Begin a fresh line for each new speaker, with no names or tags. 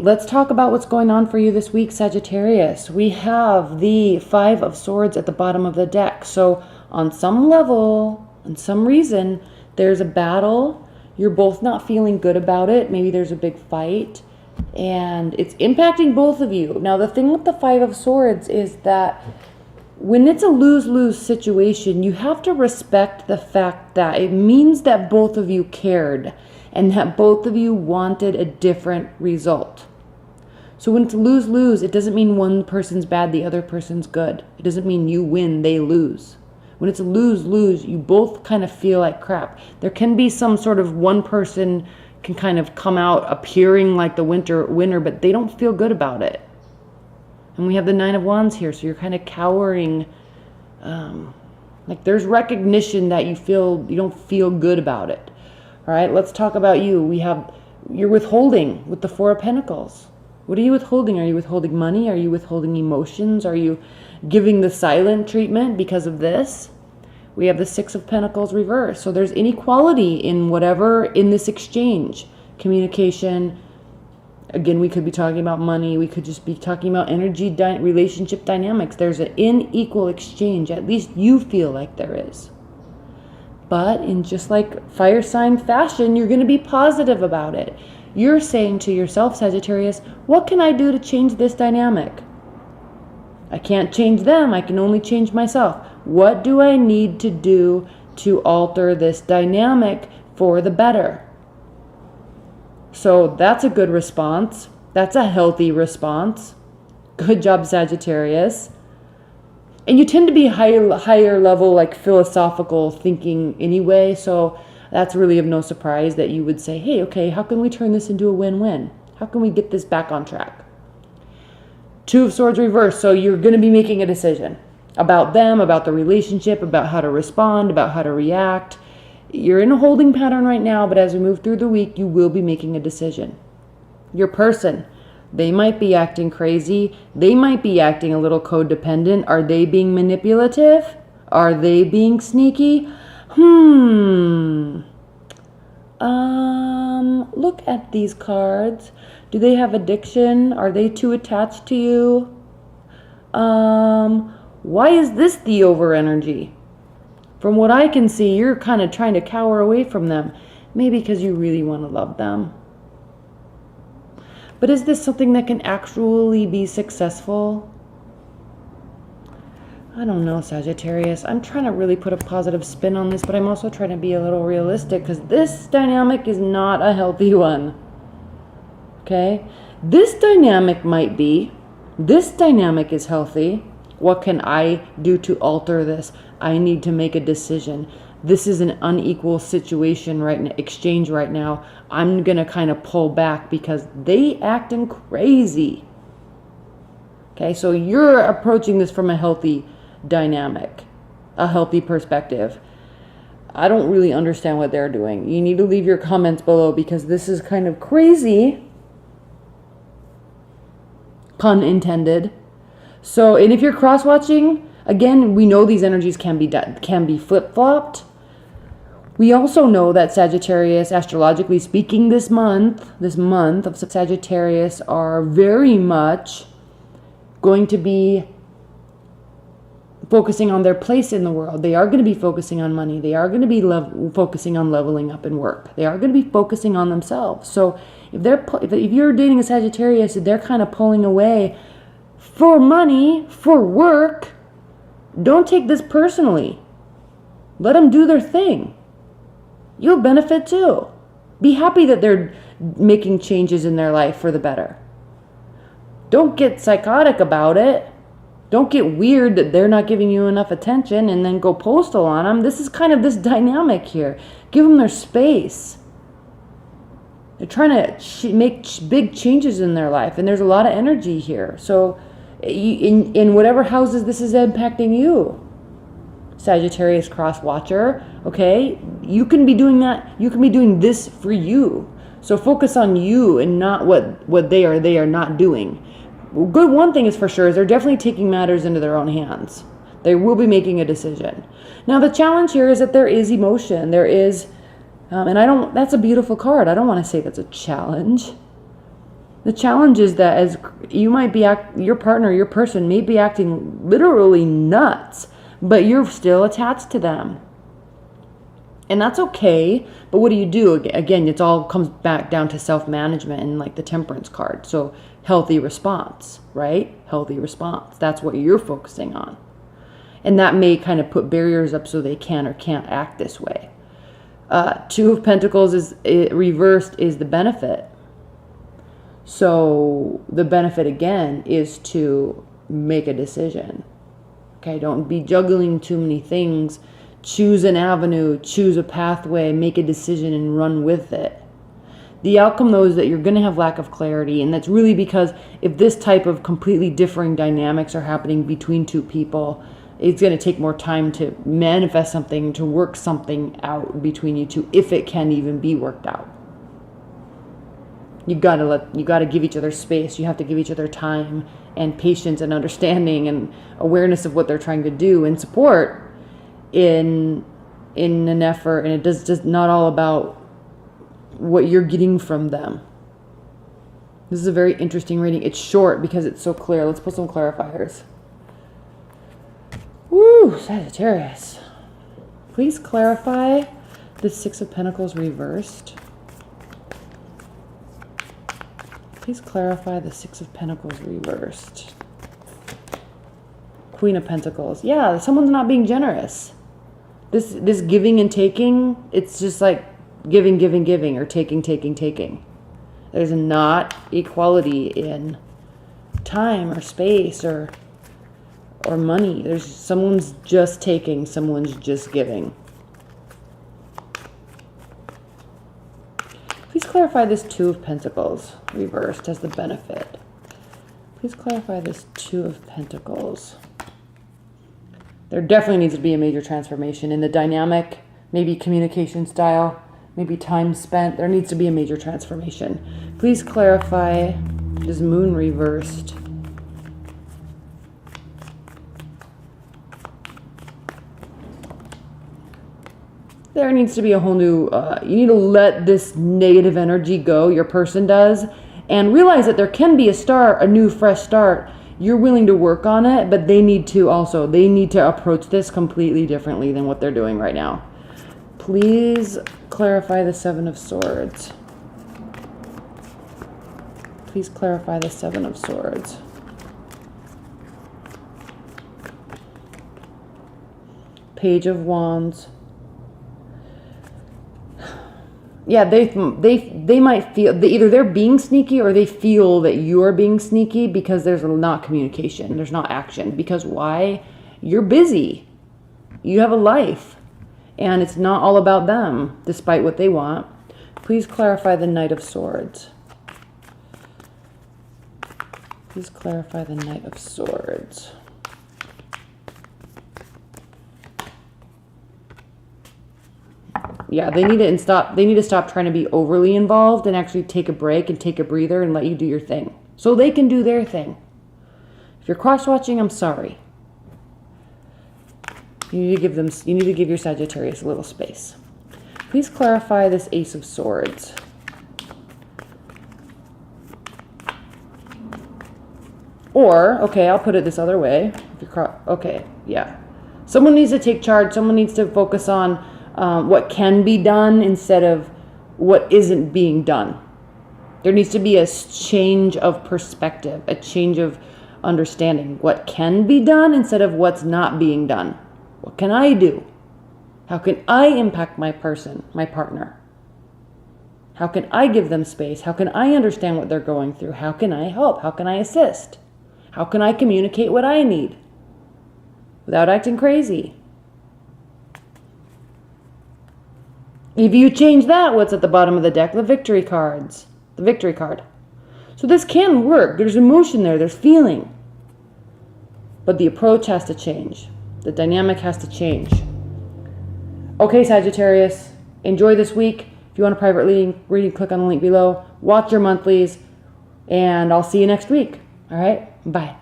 let's talk about what's going on for you this week, Sagittarius. We have the Five of Swords at the bottom of the deck. So on some level, on some reason, there's a battle. You're both not feeling good about it. Maybe there's a big fight and it's impacting both of you. Now, the thing with the Five of Swords is that when it's a lose-lose situation, you have to respect the fact that it means that both of you cared and that both of you wanted a different result. So when it's lose-lose, it doesn't mean one person's bad, the other person's good. It doesn't mean you win, they lose. When it's a lose-lose, you both kind of feel like crap. There can be some sort of one person can kind of come out appearing like the winner, but they don't feel good about it. And we have the Nine of Wands here, so you're kind of cowering. Like there's recognition that you don't feel good about it. All right, let's talk about you. You're withholding with the Four of Pentacles. What are you withholding? Are you withholding money? Are you withholding emotions? Are you giving the silent treatment because of this? We have the Six of Pentacles reversed. So there's inequality in whatever in this exchange. Communication. Again, we could be talking about money. We could just be talking about energy, relationship dynamics. There's an unequal exchange. At least you feel like there is. But in just like fire sign fashion, you're going to be positive about it. You're saying to yourself, Sagittarius, what can I do to change this dynamic? I can't change them. I can only change myself. What do I need to do to alter this dynamic for the better? So that's a good response. That's a healthy response. Good job, Sagittarius. And you tend to be higher level, like philosophical thinking anyway. So that's really of no surprise that you would say, hey, okay, how can we turn this into a win-win? How can we get this back on track? Two of Swords reversed. So you're going to be making a decision about them, about the relationship, about how to respond, about how to react. You're in a holding pattern right now, but as we move through the week, you will be making a decision. Your person, they might be acting crazy. They might be acting a little codependent. Are they being manipulative? Are they being sneaky? Look at these cards. Do they have addiction? Are they too attached to you? Why is this the over energy? From what I can see, you're kind of trying to cower away from them. Maybe because you really want to love them. But is this something that can actually be successful? I don't know, Sagittarius. I'm trying to really put a positive spin on this, but I'm also trying to be a little realistic because this dynamic is not a healthy one. Okay? This dynamic might be. This dynamic is healthy. What can I do to alter this? I need to make a decision. This is an unequal situation right now, exchange right now. I'm going to kind of pull back because they acting crazy. Okay, so you're approaching this from a healthy dynamic, a healthy perspective. I don't really understand what they're doing. You need to leave your comments below because this is kind of crazy. Pun intended. So, and if you're cross-watching, again, we know these energies can be flip-flopped. We also know that Sagittarius, astrologically speaking, this month of Sagittarius are very much going to be focusing on their place in the world. They are going to be focusing on money. They are going to be focusing on leveling up in work. They are going to be focusing on themselves. So if you're dating a Sagittarius and they're kind of pulling away for money, for work, don't take this personally. Let them do their thing. You'll benefit too. Be happy that they're making changes in their life for the better. Don't get psychotic about it. Don't get weird that they're not giving you enough attention and then go postal on them. This is kind of this dynamic here. Give them their space. They're trying to make big changes in their life, and there's a lot of energy here. So in whatever houses this is impacting you, Sagittarius cross watcher, okay, you can be doing that. You can be doing this for you. So focus on you and not what they are not doing. Good one thing is for sure is they're definitely taking matters into their own hands. They will be making a decision. Now the challenge here is that there is emotion. There is, and that's a beautiful card. I don't want to say that's a challenge. The challenge is that as you might be, your partner, your person may be acting literally nuts, but you're still attached to them. And that's okay, but what do you do? Again, it all comes back down to self-management and like the Temperance card. So healthy response, right? Healthy response. That's what you're focusing on. And that may kind of put barriers up so they can or can't act this way. Two of Pentacles is reversed is the benefit. So the benefit again is to make a decision. Okay, don't be juggling too many things. Choose an avenue, choose a pathway, make a decision and run with it. The outcome though is that you're going to have lack of clarity, and that's really because if this type of completely differing dynamics are happening between two people, it's going to take more time to manifest something, to work something out between you two, if it can even be worked out. You gotta give each other space. You have to give each other time and patience and understanding and awareness of what they're trying to do and support in an effort. And it does just not all about what you're getting from them. This is a very interesting reading. It's short because it's so clear. Let's put some clarifiers. Woo, Sagittarius. Please clarify the Six of Pentacles reversed. Please clarify the Six of Pentacles reversed. Queen of Pentacles. Yeah, someone's not being generous. This giving and taking, it's just like giving, giving, giving, or taking, taking, taking. There's not equality in time or space or money. There's someone's just taking, someone's just giving. Please clarify this Two of Pentacles reversed as the benefit. Please clarify this Two of Pentacles. There definitely needs to be a major transformation in the dynamic, maybe communication style, maybe time spent. There needs to be a major transformation. Please clarify this Moon reversed. There needs to be a whole new, you need to let this negative energy go, your person does, and realize that there can be a new fresh start. You're willing to work on it, but they need to approach this completely differently than what they're doing right now. Please clarify the Seven of Swords. Please clarify the Seven of Swords. Page of Wands. Yeah, they might feel, either they're being sneaky or they feel that you're being sneaky because there's not communication, there's not action. Because why? You're busy. You have a life. And it's not all about them, despite what they want. Please clarify the Knight of Swords. Please clarify the Knight of Swords. Yeah, they need to stop trying to be overly involved and actually take a break and take a breather and let you do your thing so they can do their thing. If you're cross-watching, I'm sorry. You need to give your Sagittarius a little space. Please clarify this Ace of Swords. Or, okay, I'll put it this other way. Okay, yeah. Someone needs to take charge. Someone needs to focus on what can be done instead of what isn't being done. There needs to be a change of perspective, a change of understanding. What can be done instead of what's not being done. What can I do? How can I impact my person, my partner? How can I give them space? How can I understand what they're going through? How can I help? How can I assist? How can I communicate what I need without acting crazy? If you change that, what's at the bottom of the deck? The victory cards. The victory card. So this can work. There's emotion there. There's feeling. But the approach has to change. The dynamic has to change. Okay, Sagittarius. Enjoy this week. If you want a private reading, click on the link below. Watch your monthlies. And I'll see you next week. All right? Bye.